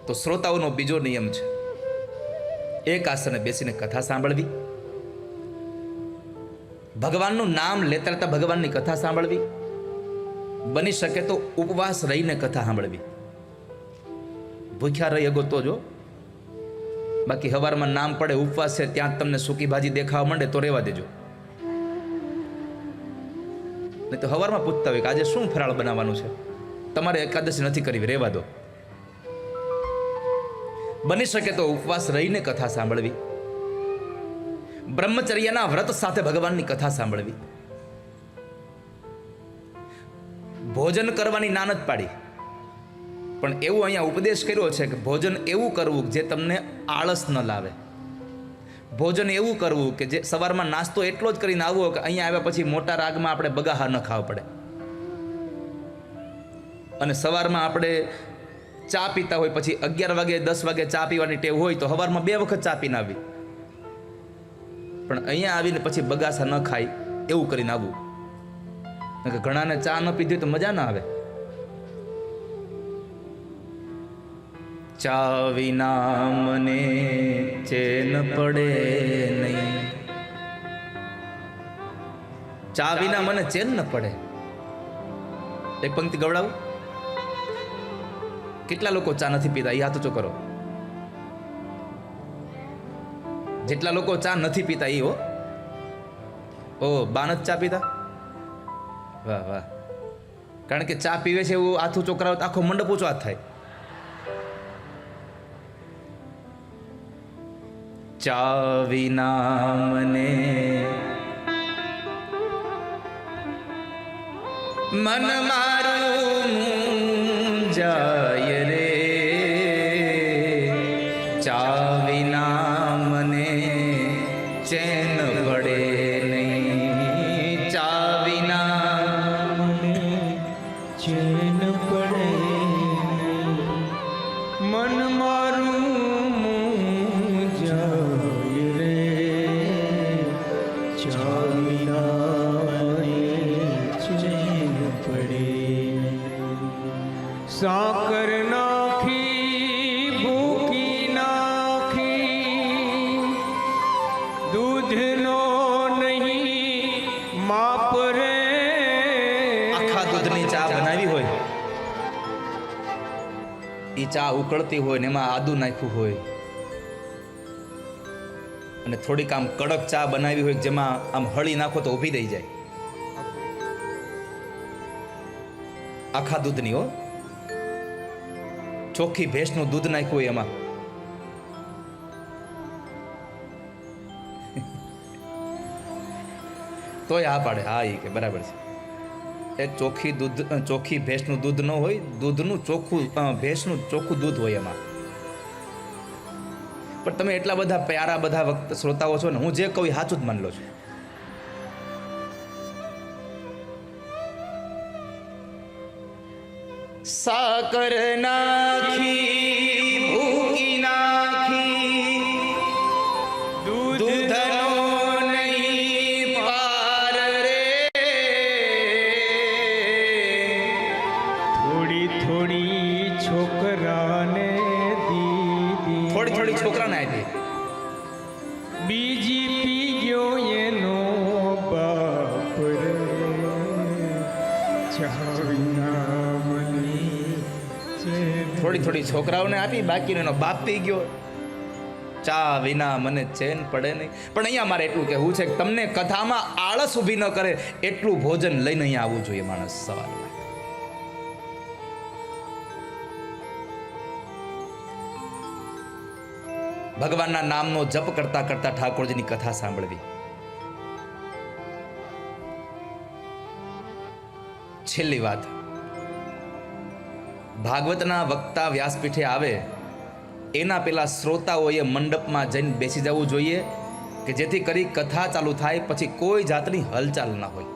તો શ્રોતાઓનો બીજો નિયમ છે, એક આસને બેસીને કથા સાંભળવી, ભગવાનનું નામ લેતા લેતા ભગવાનની કથા સાંભળવી, બની શકે તો ઉપવાસ રહીને કથા સાંભળવી. ભૂખ્યા રહી અગો તો જો, બાકી હવારમાં નામ પડે ઉપવાસ છે ત્યાં તમને સૂકી ભાજી દેખાવા માંડે તો રહેવા દેજો. નહીં તો હવારમાં પૂછતા હોય કે આજે શું ફરાળ બનાવવાનું છે, તમારે એકાદશી નથી કરવી, રહેવા દો. બની શકે તો ઉપવાસ રહીને કથા સાંભળવી, બ્રહ્મચર્યના વ્રત સાથે ભગવાનની કથા સાંભળવી. ભોજન કરવાની ના નથી પાડી, પણ એવું અહીંયા ઉપદેશ કર્યો છે કે ભોજન એવું કરવું જે તમને આળસ ન લાવે. ભોજન એવું કરવું કે જે સવારમાં નાસ્તો એટલો જ કરીને આવવો કે અહીંયા આવ્યા પછી મોટા રાગમાં આપણે બગાહા ન ખાવા પડે. અને સવારમાં આપણે ચા પીતા હોય, પછી 11 વાગે 10 વાગે ચા પીવાની ટેવ હોય તો સવારમાં 2 વખત ચા પીને આવી, પણ અહીંયા આવીને પછી બગાસા ન ખાય એવું કરીને આવવું. ઘણાને ચા ન પીધી તો મજા ના આવે. ચા વિના મને ચેન પડે નહીં, ચા વિના મને ચેન ન પડે. એક પંક્તિ ગવડાવું. કેટલા લોકો ચા નથી પીતા એ હાથ ઊંચો કરો. જેટલા લોકો ચા નથી પીતા એ ઓ બા નથી ચા પીતા, વાહ વાહ. કારણ કે ચા પીવે છે એવું હાથ ઊંચો કરાવો તો આખો મંડપ ઊંચો હાથ થાય. ચા વિના મને મન મારું જાય રે, ચા વિના મને ચેન પડે નહીં, ચા વિના મને ચેન પડે નહીં, મન મારું જાય રે, ચા વિના ચેન પડે. સાકર નાખી ભૂકી નાખી, દૂધનો નહીં માપ રે. આખા દૂધની ચા બનાવી હોય, એ ચા ઉકળતી હોય ને એમાં આદુ નાખ્યું હોય, અને થોડીક આમ કડક ચા બનાવી હોય જેમાં આમ હળી નાખો તો ઊભી રહી જાય. આખા દૂધની હો, ચોખ્ખી ભેંસનું દૂધ નાખ્યું હોય એમાં, તોય હા પાડે. હા એ કે બરાબર છે. એ ચોખ્ખી ભેંસનું દૂધ ન હોય, દૂધનું ચોખ્ખું ભેંસનું ચોખ્ખું દૂધ હોય એમાં. પણ તમે એટલા બધા પ્યારા બધા વખત શ્રોતાઓ છો ને, હું જે કહું સાચું જ માની લો છું. સાકર નાખી ભૂકી નાખી, દૂધનો નહીં પાર રે. થોડી થોડી છોકરાને દીધી, થોડી થોડી છોકરાને આપી, બીજી પી ગયો એનો બાપ રે, ચા વિના મને ચેન. થોડી થોડી છોકરાઓને આપી, બાકીનો એનો બાપ પી ગયો. ચા વિના મને ચેન પડે નહીં. પણ અહીંયા મારે એટલું કહેવું છે કે તમને કથામાં આળસ ઊભી ન કરે એટલું ભોજન લઈને અહીંયા આવવું જોઈએ માણસ સવારમાં. ભગવાનના નામનો જપ કરતા કરતા ઠાકોરજીની કથા સાંભળવી. છેલ્લી વાત, ભાગવતના વક્તા વ્યાસપીઠે આવે એના પેલા શ્રોતાઓએ મંડપમાં જઈને બેસી જવું જોઈએ કે જેથી કરી કથા ચાલુ થાય પછી કોઈ જાતની હલચાલ ના હોય.